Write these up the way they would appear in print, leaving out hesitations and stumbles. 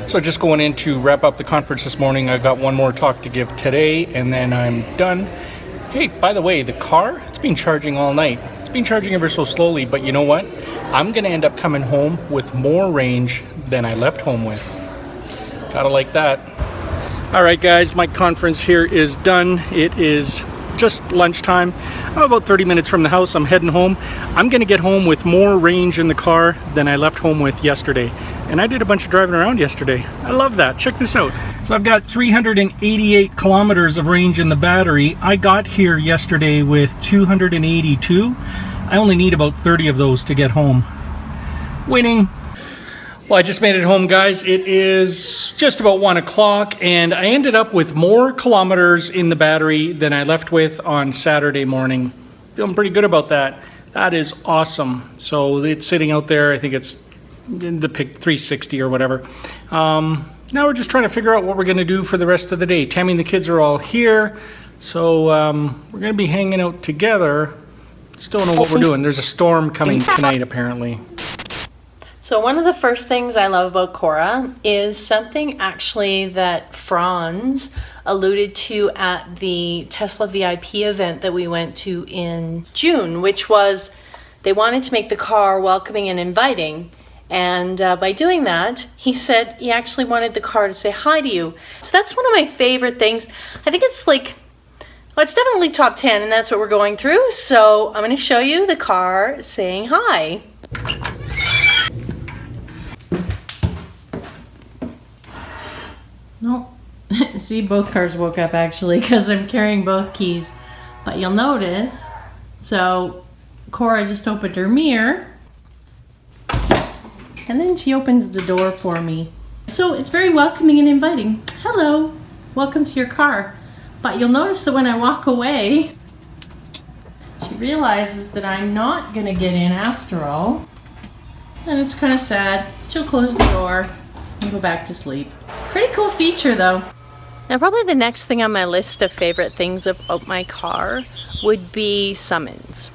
So just going in to wrap up the conference this morning. I got one more talk to give today, and then I'm done. Hey, by the way, the car, it's been charging all night. It's been charging ever so slowly, but you know what? I'm going to end up coming home with more range than I left home with. Gotta like that. All right, guys, my conference here is done. It is just lunchtime. I'm about 30 minutes from the house. I'm heading home. I'm gonna get home with more range in the car than I left home with yesterday. And I did a bunch of driving around yesterday. I love that. Check this out. So I've got 388 kilometers of range in the battery. I got here yesterday with 282. I only need about 30 of those to get home. Winning. Well, I just made it home, guys. It is just about 1 o'clock, and I ended up with more kilometers in the battery than I left with on Saturday morning. Feeling pretty good about that. That is awesome. So it's sitting out there. I think it's the pick 360 or whatever. Now we're just trying to figure out what we're going to do for the rest of the day. Tammy and the kids are all here, so we're going to be hanging out together. Still don't know what we're doing. There's a storm coming tonight, apparently. So one of the first things I love about Cora is something actually that Franz alluded to at the Tesla VIP event that we went to in June, which was they wanted to make the car welcoming and inviting. And by doing that, he said he actually wanted the car to say hi to you. So that's one of my favorite things. I think it's like, well, it's definitely top 10, and that's what we're going through. So I'm going to show you the car saying hi. No, see, both cars woke up actually because I'm carrying both keys. But you'll notice, so Cora just opened her mirror and then she opens the door for me. So it's very welcoming and inviting. Hello, welcome to your car. But you'll notice that when I walk away, she realizes that I'm not gonna get in after all. And it's kind of sad. She'll close the door and go back to sleep. Pretty cool feature though. Now probably the next thing on my list of favorite things about my car would be summons.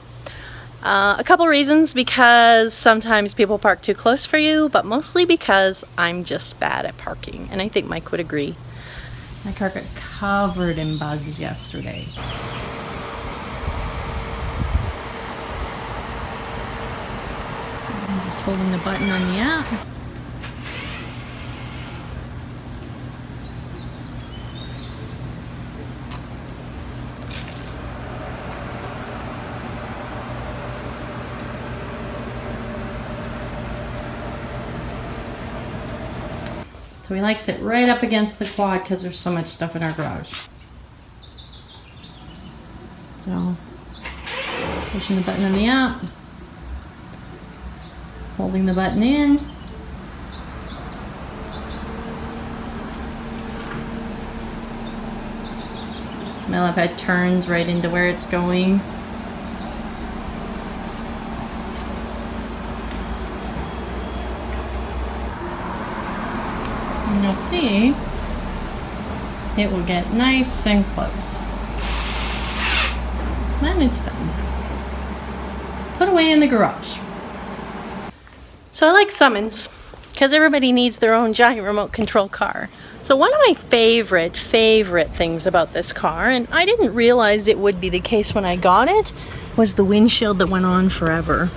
A couple reasons, because sometimes people park too close for you, but mostly because I'm just bad at parking, and I think Mike would agree. My car got covered in bugs yesterday. I'm just holding the button on the app. So he likes it right up against the quad because there's so much stuff in our garage. So, pushing the button on the app, holding the button in. I love how it turns right into where it's going. And you'll see it will get nice and close. And it's done. Put away in the garage. So I like summons because everybody needs their own giant remote control car. So one of my favorite things about this car, and I didn't realize it would be the case when I got it, was the windshield that went on forever.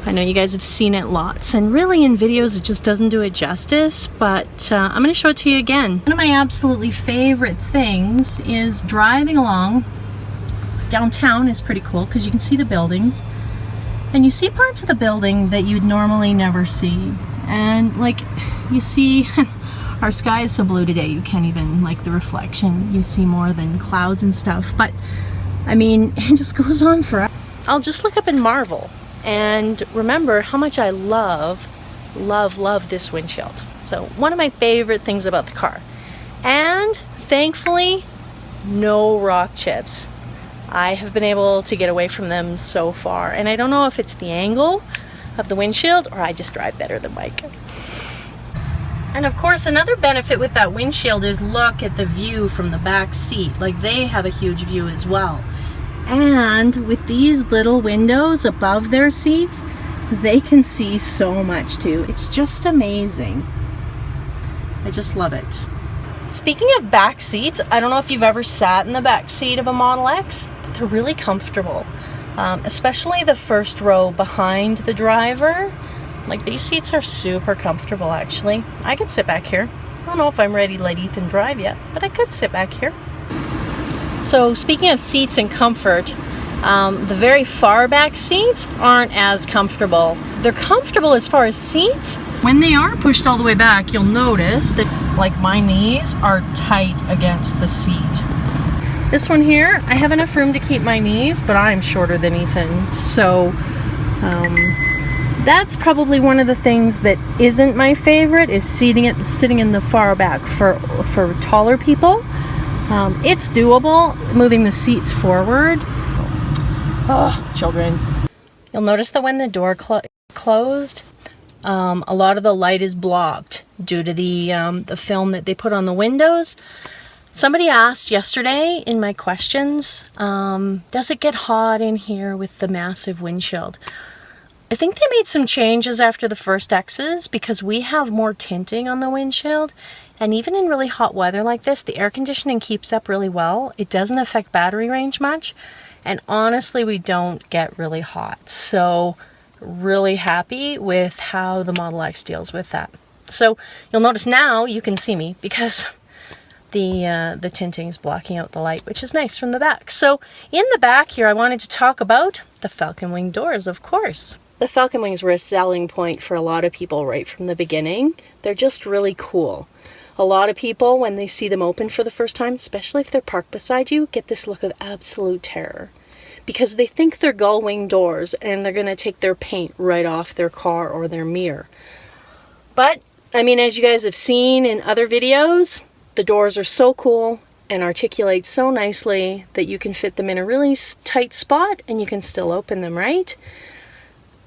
I know you guys have seen it lots, and really in videos it just doesn't do it justice, but I'm going to show it to you again. One of my absolutely favorite things is driving along. Downtown is pretty cool because you can see the buildings, and you see parts of the building that you'd normally never see. And like, you see, our sky is so blue today you can't even, like, the reflection, you see more than clouds and stuff, but I mean, it just goes on forever. I'll just look up and marvel and remember how much I love this windshield. So one of my favorite things about the car. And thankfully, no rock chips. I have been able to get away from them so far. And I don't know if it's the angle of the windshield or I just drive better than Mike. And of course, another benefit with that windshield is look at the view from the back seat. Like, they have a huge view as well. And with these little windows above their seats, they can see so much too. It's just amazing. I just love it. Speaking of back seats, I don't know if you've ever sat in the back seat of a Model X, but they're really comfortable. Especially the first row behind the driver. Like, these seats are super comfortable, actually. I could sit back here. I don't know if I'm ready to let Ethan drive yet, but I could sit back here. So speaking of seats and comfort, the very far back seats aren't as comfortable. They're comfortable as far as seats. When they are pushed all the way back, you'll notice that, like, my knees are tight against the seat. This one here, I have enough room to keep my knees, but I'm shorter than Ethan, so that's probably one of the things that isn't my favorite, is sitting in the far back for taller people. It's doable, moving the seats forward. Oh, children. You'll notice that when the door closed, a lot of the light is blocked due to the film that they put on the windows. Somebody asked yesterday in my questions, does it get hot in here with the massive windshield? I think they made some changes after the first X's because we have more tinting on the windshield. And even in really hot weather like this, the air conditioning keeps up really well. It doesn't affect battery range much. And honestly, we don't get really hot. So really happy with how the Model X deals with that. So you'll notice now you can see me because the tinting is blocking out the light, which is nice from the back. So in the back here, I wanted to talk about the Falcon Wing doors, of course. The Falcon Wings were a selling point for a lot of people right from the beginning. They're just really cool. A lot of people, when they see them open for the first time, especially if they're parked beside you, get this look of absolute terror. Because they think they're gull wing doors and they're going to take their paint right off their car or their mirror. But, I mean, as you guys have seen in other videos, the doors are so cool and articulate so nicely that you can fit them in a really tight spot and you can still open them, right?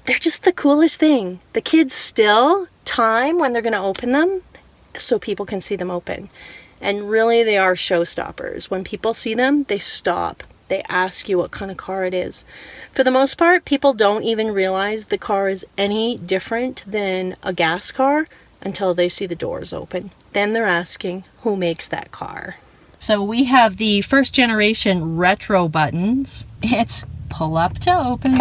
They're just the coolest thing. The kids still time when they're going to open them so people can see them open. And really, they are showstoppers. When people see them, they stop. They ask you what kind of car it is. For the most part, people don't even realize the car is any different than a gas car until they see the doors open. Then they're asking, who makes that car? So we have the first generation retro buttons. It's pull up to open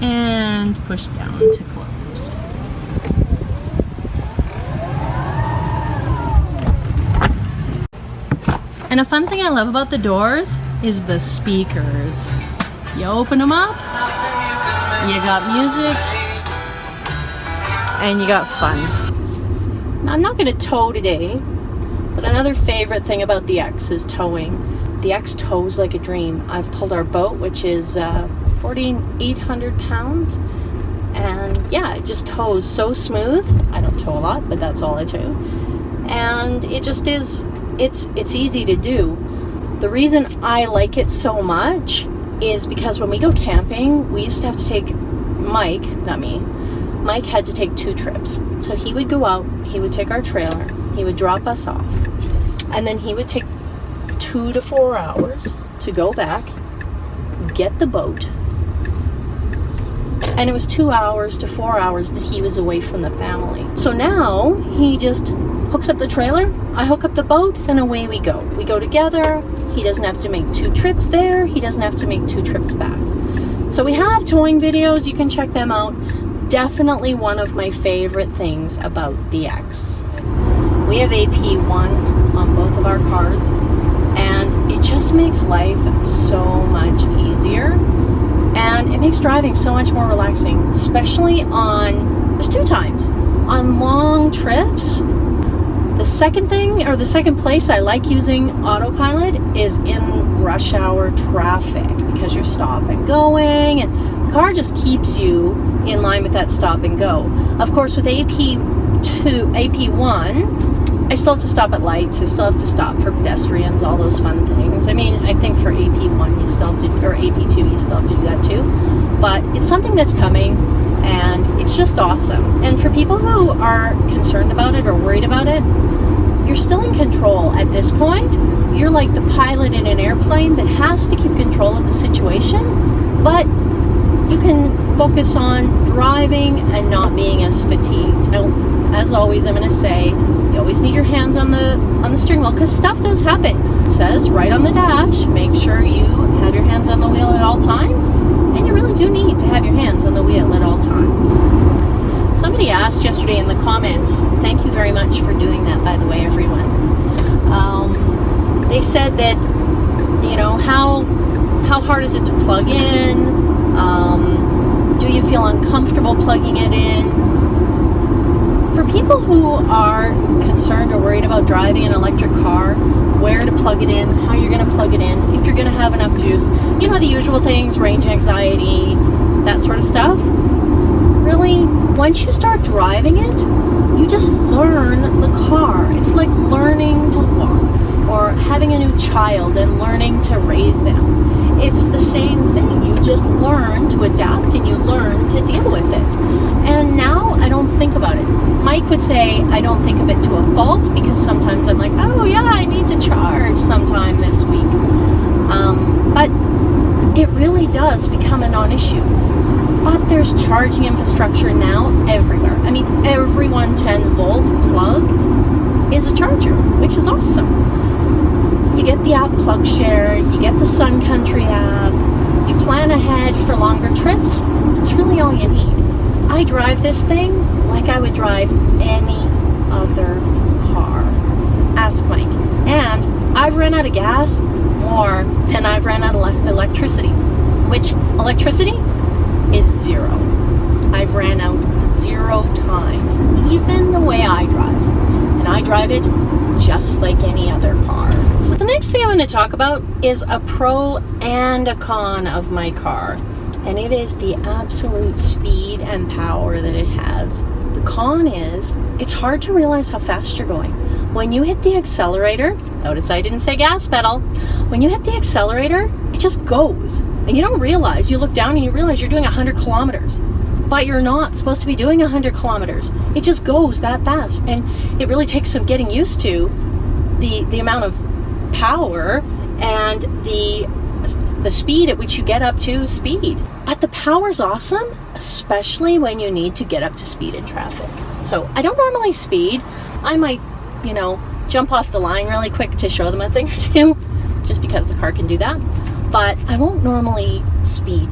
and push down to close. And a fun thing I love about the doors is the speakers. You open them up, you got music, and you got fun. Now, I'm not going to tow today, but another favorite thing about the X is towing. The X tows like a dream. I've pulled our boat, which is 4,800 pounds, and yeah, it just tows so smooth. I don't tow a lot, but that's all I tow. And it just is, it's easy to do. The reason I like it so much is because when we go camping, we used to have to take Mike, not me, Mike had to take 2 trips. So he would go out, he would take our trailer, he would drop us off, and then he would take 2 to 4 hours to go back, get the boat, and it was 2 hours to 4 hours that he was away from the family. So now he just hooks up the trailer, I hook up the boat, and away we go. We go together. He doesn't have to make 2 trips there. He doesn't have to make 2 trips back. So we have towing videos. You can check them out. Definitely one of my favorite things about the X. We have AP1 on both of our cars, and it just makes life so much easier. And it makes driving so much more relaxing, especially there's 2 times. On long trips, the second place I like using autopilot is in rush hour traffic, because you're stop and going, and the car just keeps you in line with that stop and go. Of course, with AP1, I still have to stop at lights, I still have to stop for pedestrians, all those fun things. I mean, I think for AP1 you still have to, or AP2 you still have to do that too. But it's something that's coming, and it's just awesome. And for people who are concerned about it or worried about it, you're still in control at this point. You're like the pilot in an airplane that has to keep control of the situation, but you can focus on driving and not being as fatigued. as always, I'm going to say, you always need your hands on the steering wheel, because stuff does happen. It says right on the dash, make sure you have your hands on the wheel at all times, and you really do need to have your hands on the wheel at all times. Somebody asked yesterday in the comments, thank you very much for doing that, by the way, everyone. They said that, how hard is it to plug in? Do you feel uncomfortable plugging it in? For people who are concerned or worried about driving an electric car, where to plug it in, how you're going to plug it in, if you're going to have enough juice, the usual things, range anxiety, that sort of stuff. Really, once you start driving it, you just learn the car. It's like learning to walk or having a new child and learning to raise them. It's the same thing. You just learn to adapt and you learn to deal with it. And now I don't think about it. Mike would say I don't think of it to a fault, because sometimes I'm like, oh yeah, I need to charge sometime this week. But it really does become a non-issue. But there's charging infrastructure now everywhere. I mean, every 110-volt plug is a charger, which is awesome. You get the app PlugShare, you get the Sun Country app, you plan ahead for longer trips. It's really all you need. I drive this thing like I would drive any other car. Ask Mike. And I've run out of gas more than I've ran out of electricity, which electricity is zero. I've ran out 0 times, even the way I drive. And I drive it just like any other car. So the next thing I'm going to talk about is a pro and a con of my car. And it is the absolute speed and power that it has. The con is, it's hard to realize how fast you're going. When you hit the accelerator, notice I didn't say gas pedal. When you hit the accelerator, it just goes. And you don't realize, you look down and you realize you're doing 100 kilometers. But you're not supposed to be doing 100 kilometers. It just goes that fast. And it really takes some getting used to the amount of power and the speed at which you get up to speed. But the power's awesome, especially when you need to get up to speed in traffic. So I don't normally speed. I might, jump off the line really quick to show them a thing or two, just because the car can do that. But I won't normally speed,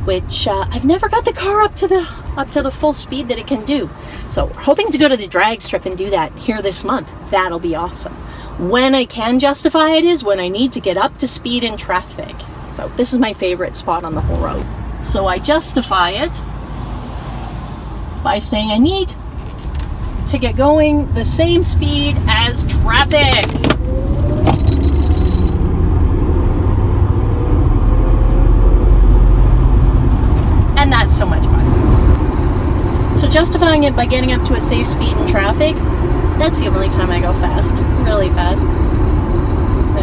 which I've never got the car up to the full speed that it can do. So we're hoping to go to the drag strip and do that here this month. That'll be awesome. When I can justify it is when I need to get up to speed in traffic. So this is my favorite spot on the whole road. So I justify it by saying I need to get going the same speed as traffic. And that's so much fun. So justifying it by getting up to a safe speed in traffic, that's the only time I go fast, really fast. So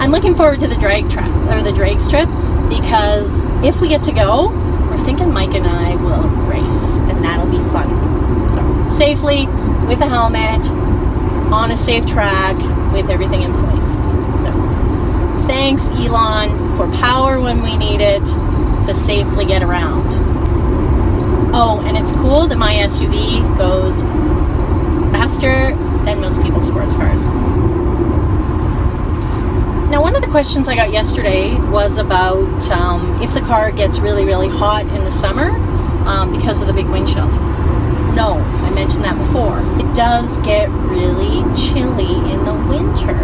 I'm looking forward to the drag strip, because if we get to go, we're thinking Mike and I will race, and that'll be fun. So safely, with a helmet, on a safe track, with everything in place. So thanks, Elon, for power when we need it to safely get around. Oh, and it's cool that my SUV goes faster than most people's sports cars. Now, one of the questions I got yesterday was about if the car gets really, really hot in the summer because of the big windshield. No, I mentioned that before. It does get really chilly in the winter.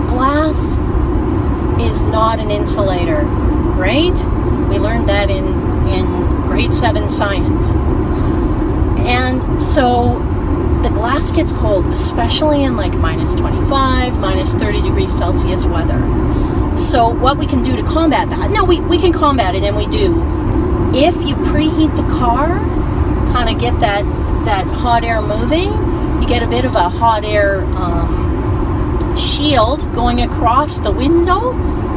Glass is not an insulator, right? We learned that in grade 7 science. And so the glass gets cold, especially in like minus 25, minus 30 degrees Celsius weather. So what we can do to combat that, no, we can combat it, and we do. If you preheat the car, kind of get that hot air moving, you get a bit of a hot air shield going across the window,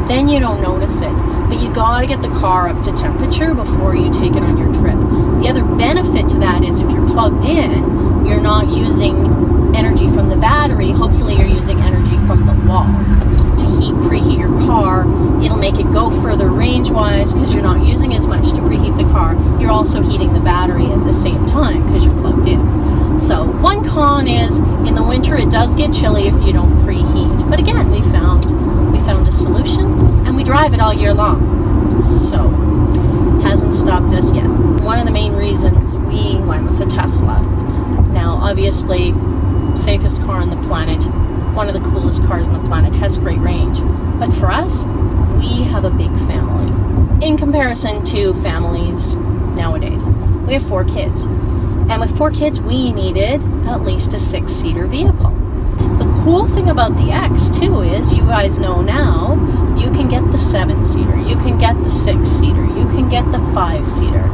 then you don't notice it. But you gotta get the car up to temperature before you take it on your trip. The other benefit to that is if you're plugged in, you're not using energy from the battery. Hopefully you're using energy from the wall to preheat your car. It'll make it go further range-wise because you're not using as much to preheat the car. You're also heating the battery at the same time because you're plugged in. So one con is in the winter it does get chilly if you don't preheat. But again, we found a solution, and we drive it all year long. So hasn't stopped us yet. One of the main reasons we went with the Tesla. Now, obviously, safest car on the planet, one of the coolest cars on the planet, has great range. But for us, we have a big family. In comparison to families nowadays, we have 4 kids. And with 4 kids, we needed at least a 6-seater vehicle. The cool thing about the X, too, is you guys know now, you can get the 7-seater, you can get the 6-seater, you can get the 5-seater.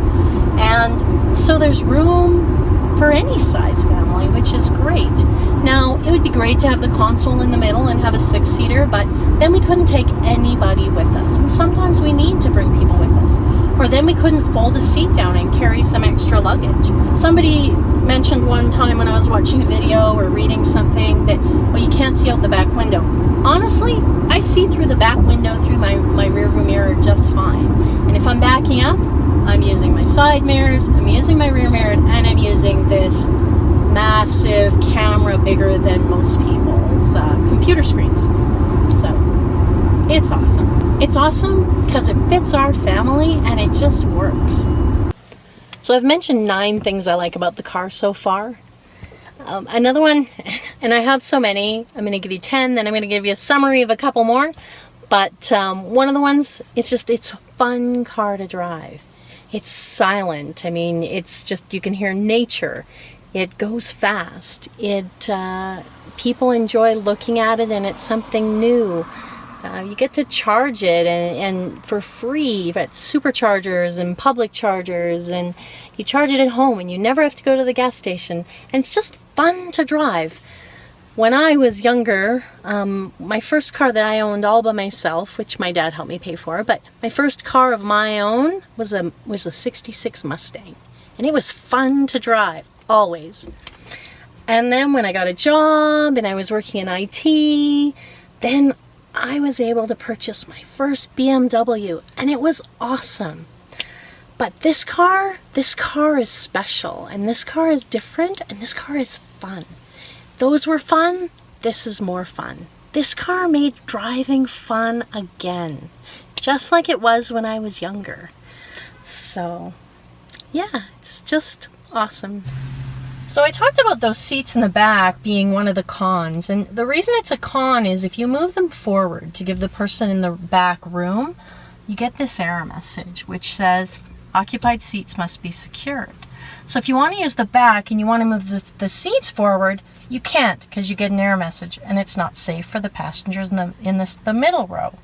And so there's room for any size family, which is great. Now, it would be great to have the console in the middle and have a 6-seater, but then we couldn't take anybody with us. And sometimes we need to bring people with us. Or then we couldn't fold a seat down and carry some extra luggage. Somebody mentioned one time when I was watching a video or reading something that, well, you can't see out the back window. Honestly, I see through the back window through my rearview mirror just fine. And if I'm backing up, I'm using my side mirrors, I'm using my rear mirror, and I'm using this massive camera bigger than most people's computer screens. So it's awesome. It's awesome because it fits our family and it just works. So I've mentioned 9 things I like about the car so far. Another one, and I have so many, I'm going to give you 10, then I'm going to give you a summary of a couple more. But one of the ones, it's a fun car to drive. It's silent. I mean, it's just, you can hear nature. It goes fast. People enjoy looking at it, and it's something new. You get to charge it and for free at superchargers and public chargers, and you charge it at home and you never have to go to the gas station, and it's just fun to drive. When I was younger, my first car that I owned all by myself, which my dad helped me pay for, but my first car of my own was a 66 Mustang, and it was fun to drive, always. And then when I got a job and I was working in IT, then I was able to purchase my first BMW, and it was awesome. But this car is special, and this car is different, and this car is fun. Those were fun, this is more fun. This car made driving fun again, just like it was when I was younger. So, yeah, it's just awesome. So I talked about those seats in the back being one of the cons, and the reason it's a con is if you move them forward to give the person in the back room, you get this error message which says occupied seats must be secured. So if you want to use the back and you want to move the seats forward, you can't, because you get an error message and it's not safe for the passengers in the middle row.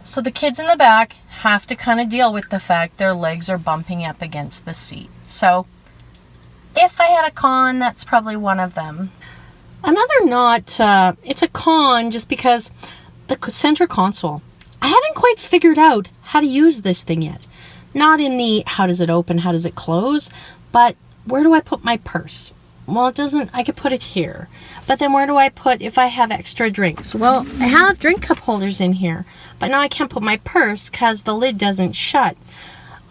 So the kids in the back have to kind of deal with the fact their legs are bumping up against the seat. So if I had a con, that's probably one of them. Another it's a con just because the center console. I haven't quite figured out how to use this thing yet. Not in the how does it open, how does it close, but where do I put my purse? Well, it doesn't, I could put it here. But then where do I put if I have extra drinks? Well, I have drink cup holders in here, but now I can't put my purse because the lid doesn't shut.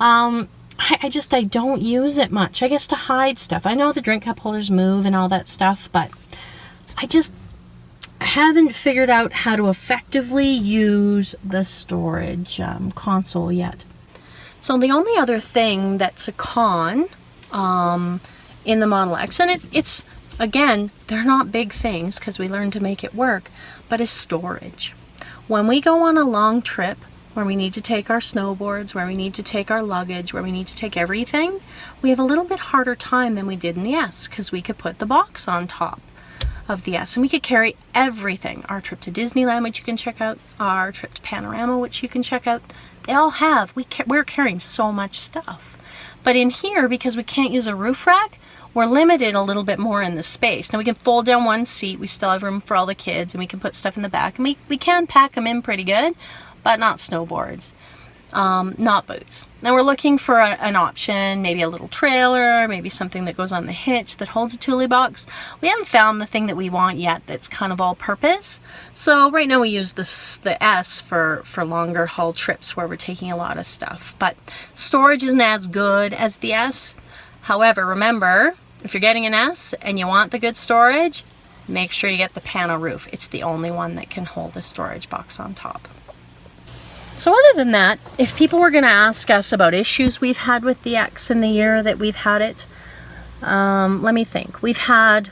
I don't use it much. I guess to hide stuff. I know the drink cup holders move and all that stuff, but I just haven't figured out how to effectively use the storage console yet. So the only other thing that's a con in the Model X, and it's again, they're not big things because we learned to make it work, but is storage. When we go on a long trip where we need to take our snowboards, where we need to take our luggage, where we need to take everything, we have a little bit harder time than we did in the S because we could put the box on top of the S and we could carry everything. Our trip to Disneyland, which you can check out, our trip to Panorama, which you can check out, they all have. We're carrying so much stuff. But in here, because we can't use a roof rack, we're limited a little bit more in the space. Now we can fold down one seat, we still have room for all the kids, and we can put stuff in the back, and we can pack them in pretty good, but not snowboards, not boots. Now we're looking for an option, maybe a little trailer, maybe something that goes on the hitch that holds a Thule box. We haven't found the thing that we want yet that's kind of all-purpose. So right now we use the S for longer haul trips where we're taking a lot of stuff. But storage isn't as good as the S. However, remember, If you're getting an S and you want the good storage, make sure you get the panel roof. It's the only one that can hold a storage box on top. So other than that, if people were going to ask us about issues we've had with the X in the year that we've had it, let me think. We've had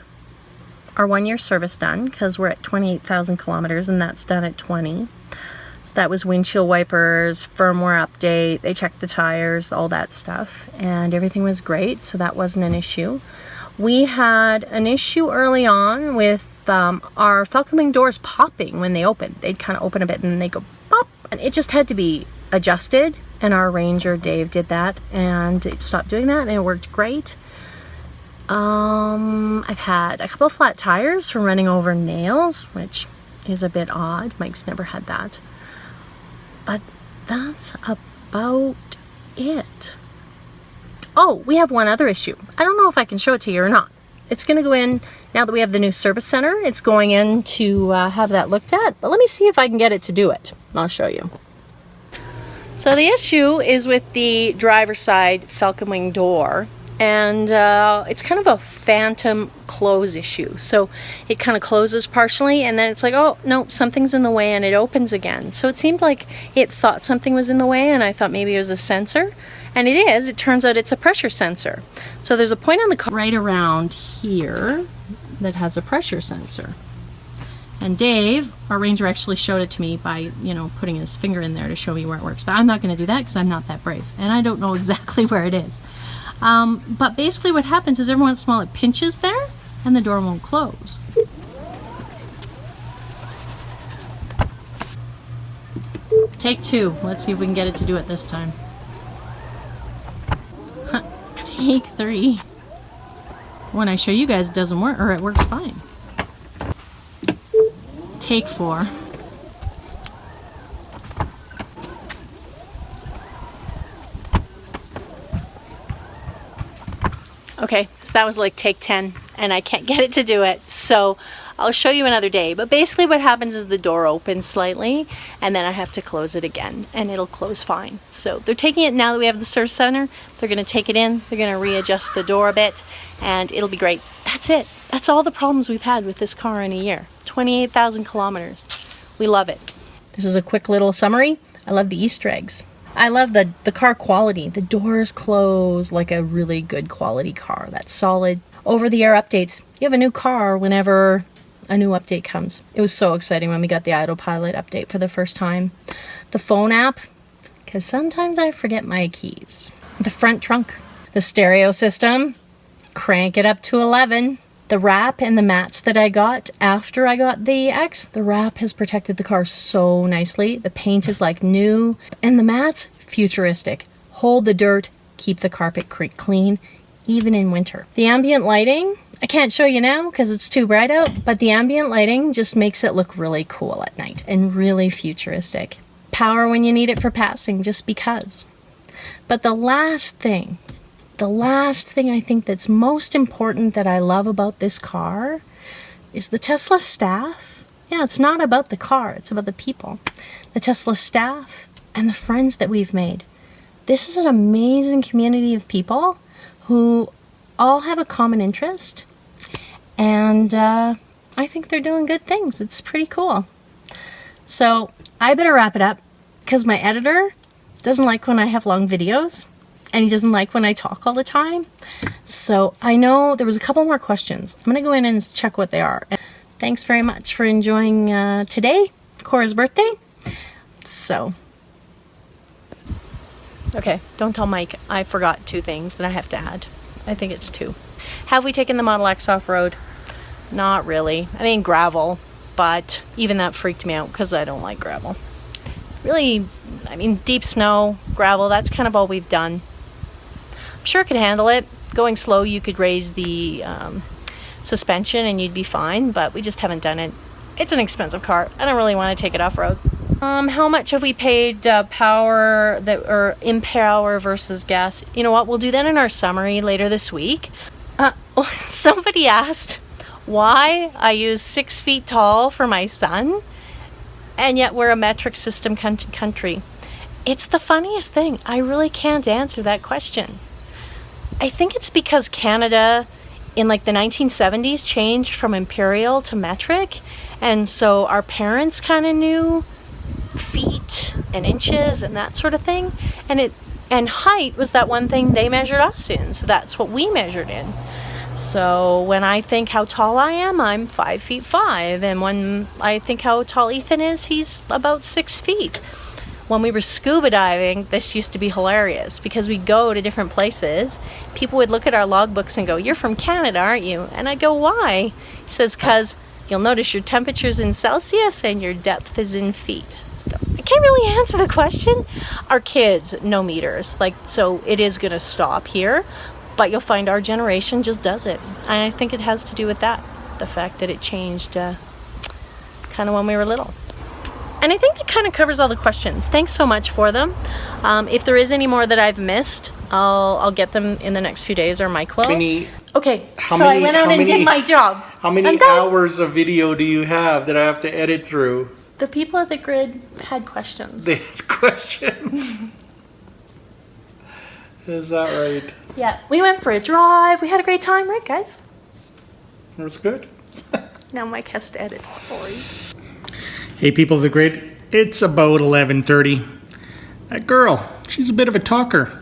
our 1-year service done because we're at 28,000 kilometers and that's done at 20. So that was windshield wipers, firmware update, they checked the tires, all that stuff, and everything was great, so that wasn't an issue. We had an issue early on with our falcon wing doors popping when they opened. They'd kind of open a bit and then they go pop, and it just had to be adjusted, and our ranger Dave did that and it stopped doing that and it worked great. I've had a couple of flat tires from running over nails, which is a bit odd. Mike's never had that. But that's about it. Oh, we have one other issue. I don't know if I can show it to you or not. It's going to go in, now that we have the new service center, it's going in to have that looked at. But let me see if I can get it to do it. I'll show you. So the issue is with the driver's side falcon wing door. And it's kind of a phantom close issue. So it kind of closes partially and then it's like, oh, no, something's in the way, and it opens again. So it seemed like it thought something was in the way, and I thought maybe it was a sensor. And it is. It turns out it's a pressure sensor. So there's a point on the car right around here that has a pressure sensor. And Dave, our ranger, actually showed it to me by, putting his finger in there to show me where it works. But I'm not going to do that because I'm not that brave. And I don't know exactly where it is. But basically what happens is every once in a while it pinches there and the door won't close. Take 2. Let's see if we can get it to do it this time. Take 3. When I show you guys it doesn't work, or it works fine. Take 4. Okay, so that was like take 10 and I can't get it to do it, so I'll show you another day. But basically what happens is the door opens slightly and then I have to close it again and it'll close fine. So they're taking it now that we have the service center. They're going to take it in, they're going to readjust the door a bit, and it'll be great. That's it. That's all the problems we've had with this car in a year. 28,000 kilometers. We love it. This is a quick little summary. I love the Easter eggs. I love the car quality. The doors close like a really good quality car. That's solid. Over-the-air updates. You have a new car whenever a new update comes. It was so exciting when we got the autopilot update for the first time. The phone app, because sometimes I forget my keys. The front trunk. The stereo system. Crank it up to 11. The wrap and the mats that I got after I got the X, the wrap has protected the car so nicely. The paint is like new, and the mats, futuristic. Hold the dirt, keep the carpet clean, even in winter. The ambient lighting, I can't show you now because it's too bright out, but the ambient lighting just makes it look really cool at night and really futuristic. Power when you need it for passing, just because. But the last thing I think that's most important that I love about this car is the Tesla staff. Yeah, it's not about the car, it's about the people. The Tesla staff and the friends that we've made. This is an amazing community of people who all have a common interest, and I think they're doing good things. It's pretty cool. So I better wrap it up because my editor doesn't like when I have long videos. And he doesn't like when I talk all the time. So I know there was a couple more questions. I'm going to go in and check what they are. And thanks very much for enjoying today, Cora's birthday. So, okay, don't tell Mike. I forgot 2 things that I have to add. I think it's 2. Have we taken the Model X off-road? Not really. I mean, gravel, but even that freaked me out because I don't like gravel. Really, I mean, deep snow, gravel, that's kind of all we've done. I'm sure it could handle it. Going slow, you could raise the suspension and you'd be fine, but we just haven't done it. It's an expensive car. I don't really want to take it off-road. How much have we paid power or in power versus gas? You know what? We'll do that in our summary later this week. Somebody asked why I use 6 feet tall for my son, and yet we're a metric system country. It's the funniest thing. I really can't answer that question. I think it's because Canada in like the 1970s changed from imperial to metric, and so our parents kind of knew feet and inches and that sort of thing, and height was that one thing they measured us in, so that's what we measured in. So when I think how tall I am, I'm 5'5", and when I think how tall Ethan is, he's about 6 feet. When we were scuba diving, this used to be hilarious because we'd go to different places. People would look at our logbooks and go, "You're from Canada, aren't you?" And I'd go, "Why?" He says, "'Cause you'll notice your temperature's in Celsius and your depth is in feet." So I can't really answer the question. Our kids know meters, like, so it is gonna stop here, but you'll find our generation just does it. And I think it has to do with that, the fact that it changed kind of when we were little. And I think that kind of covers all the questions. Thanks so much for them. If there is any more that I've missed, I'll get them in the next few days, or Mike will. Okay, I went out and did my job. How many hours of video do you have that I have to edit through? The people at the grid had questions. They had questions. Is that right? Yeah, we went for a drive. We had a great time, right, guys? It was good. Now Mike has to edit. Sorry. Hey, people of the grid. It's about 11:30. That girl, she's a bit of a talker.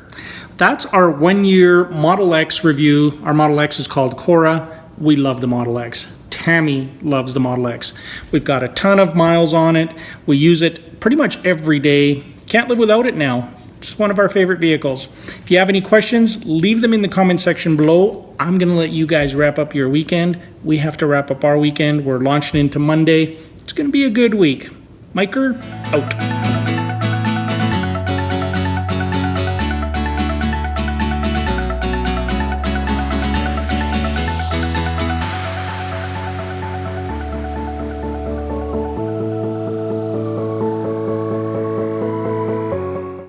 That's our 1-year Model X review. Our Model X is called Cora. We love the Model X. Tammy loves the Model X. We've got a ton of miles on it. We use it pretty much every day. Can't live without it now. It's one of our favorite vehicles. If you have any questions, leave them in the comment section below. I'm going to let you guys wrap up your weekend. We have to wrap up our weekend. We're launching into Monday. It's going to be a good week. Miker, out.